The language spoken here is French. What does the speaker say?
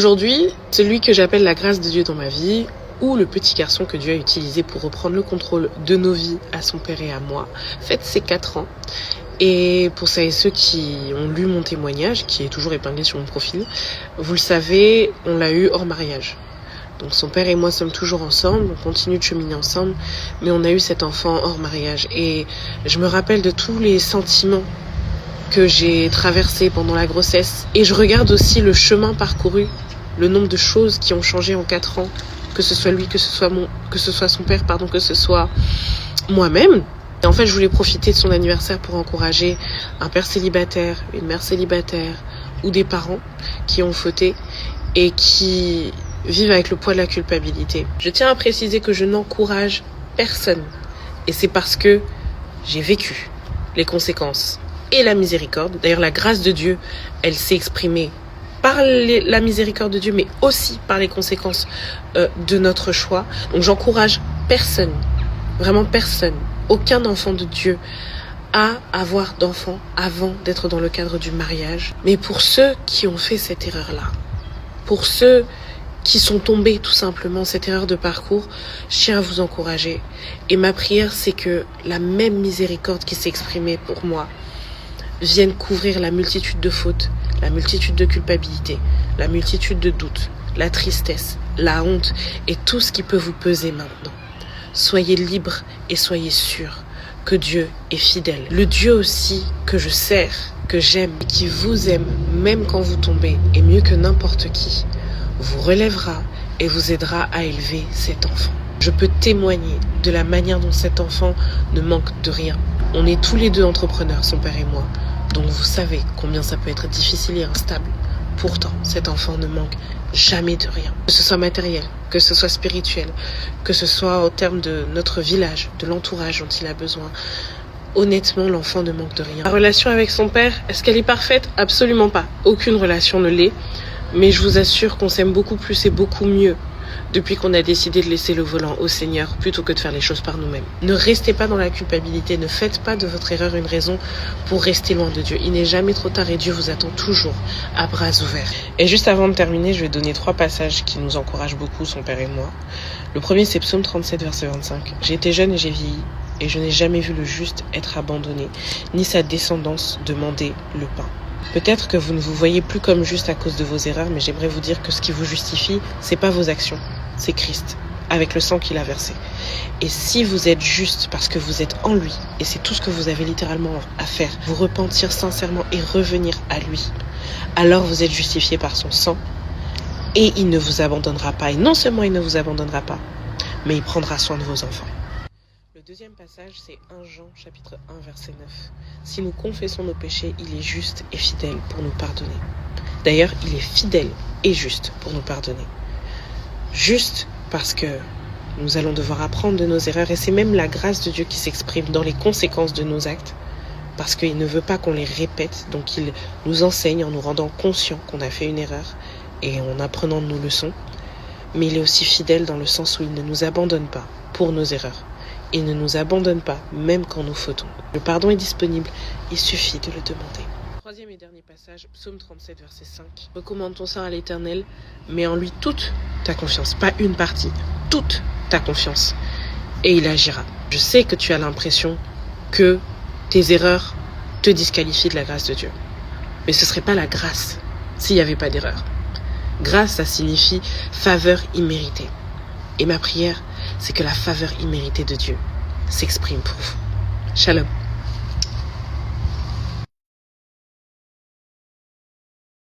Aujourd'hui, celui que j'appelle la grâce de Dieu dans ma vie, ou le petit garçon que Dieu a utilisé pour reprendre le contrôle de nos vies à son père et à moi, fête ses 4 ans. Et pour celles et ceux qui ont lu mon témoignage, qui est toujours épinglé sur mon profil, vous le savez, on l'a eu hors mariage. Donc son père et moi sommes toujours ensemble, on continue de cheminer ensemble, mais on a eu cet enfant hors mariage. Et je me rappelle de tous les sentiments que j'ai traversés pendant la grossesse. Et je regarde aussi le chemin parcouru, le nombre de choses qui ont changé en 4 ans, que ce soit lui, que ce soit son père, que ce soit moi-même. Et en fait, je voulais profiter de son anniversaire pour encourager un père célibataire, une mère célibataire ou des parents qui ont fauté et qui vivent avec le poids de la culpabilité. Je tiens à préciser que je n'encourage personne. Et c'est parce que j'ai vécu les conséquences et la miséricorde. D'ailleurs, la grâce de Dieu, elle s'est exprimée par la miséricorde de Dieu, mais aussi par les conséquences de notre choix. Donc j'encourage personne, vraiment personne, aucun enfant de Dieu à avoir d'enfants avant d'être dans le cadre du mariage. Mais pour ceux qui ont fait cette erreur-là, pour ceux qui sont tombés tout simplement, cette erreur de parcours, je tiens à vous encourager. Et ma prière, c'est que la même miséricorde qui s'est exprimée pour moi vienne couvrir la multitude de fautes, la multitude de culpabilité, la multitude de doutes, la tristesse, la honte et tout ce qui peut vous peser maintenant. Soyez libres et soyez sûrs que Dieu est fidèle. Le Dieu aussi que je sers, que j'aime, qui vous aime même quand vous tombez, et mieux que n'importe qui, vous relèvera et vous aidera à élever cet enfant. Je peux témoigner de la manière dont cet enfant ne manque de rien. On est tous les deux entrepreneurs, son père et moi. Donc vous savez combien ça peut être difficile et instable. Pourtant, cet enfant ne manque jamais de rien. Que ce soit matériel, que ce soit spirituel, que ce soit au terme de notre village, de l'entourage dont il a besoin. Honnêtement, l'enfant ne manque de rien. La relation avec son père, est-ce qu'elle est parfaite? Absolument pas. Aucune relation ne l'est. Mais je vous assure qu'on s'aime beaucoup plus et beaucoup mieux depuis qu'on a décidé de laisser le volant au Seigneur plutôt que de faire les choses par nous-mêmes. Ne restez pas dans la culpabilité, ne faites pas de votre erreur une raison pour rester loin de Dieu. Il n'est jamais trop tard et Dieu vous attend toujours à bras ouverts. Et juste avant de terminer, je vais donner 3 passages qui nous encouragent beaucoup, son père et moi. Le premier, c'est Psaume 37, verset 25. J'ai été jeune et j'ai vieilli, et je n'ai jamais vu le juste être abandonné, ni sa descendance demander le pain. Peut-être que vous ne vous voyez plus comme juste à cause de vos erreurs, mais j'aimerais vous dire que ce qui vous justifie, c'est pas vos actions, c'est Christ, avec le sang qu'il a versé. Et si vous êtes juste parce que vous êtes en lui, et c'est tout ce que vous avez littéralement à faire, vous repentir sincèrement et revenir à lui, alors vous êtes justifié par son sang, et il ne vous abandonnera pas. Et non seulement il ne vous abandonnera pas, mais il prendra soin de vos enfants. Le deuxième passage, c'est 1 Jean, chapitre 1, verset 9. Si nous confessons nos péchés, il est juste et fidèle pour nous pardonner. D'ailleurs, il est fidèle et juste pour nous pardonner. Juste parce que nous allons devoir apprendre de nos erreurs, et c'est même la grâce de Dieu qui s'exprime dans les conséquences de nos actes, parce qu'il ne veut pas qu'on les répète, donc il nous enseigne en nous rendant conscients qu'on a fait une erreur et en apprenant de nos leçons. Mais il est aussi fidèle dans le sens où il ne nous abandonne pas pour nos erreurs. Il ne nous abandonne pas, même quand nous fautons. Le pardon est disponible, il suffit de le demander. Troisième et dernier passage, Psaume 37, verset 5. Recommande ton sein à l'Éternel, mets en lui toute ta confiance, pas une partie, toute ta confiance, et il agira. Je sais que tu as l'impression que tes erreurs te disqualifient de la grâce de Dieu. Mais ce ne serait pas la grâce s'il n'y avait pas d'erreur. Grâce, ça signifie faveur imméritée. Et ma prière, c'est que la faveur imméritée de Dieu s'exprime pour vous. Shalom.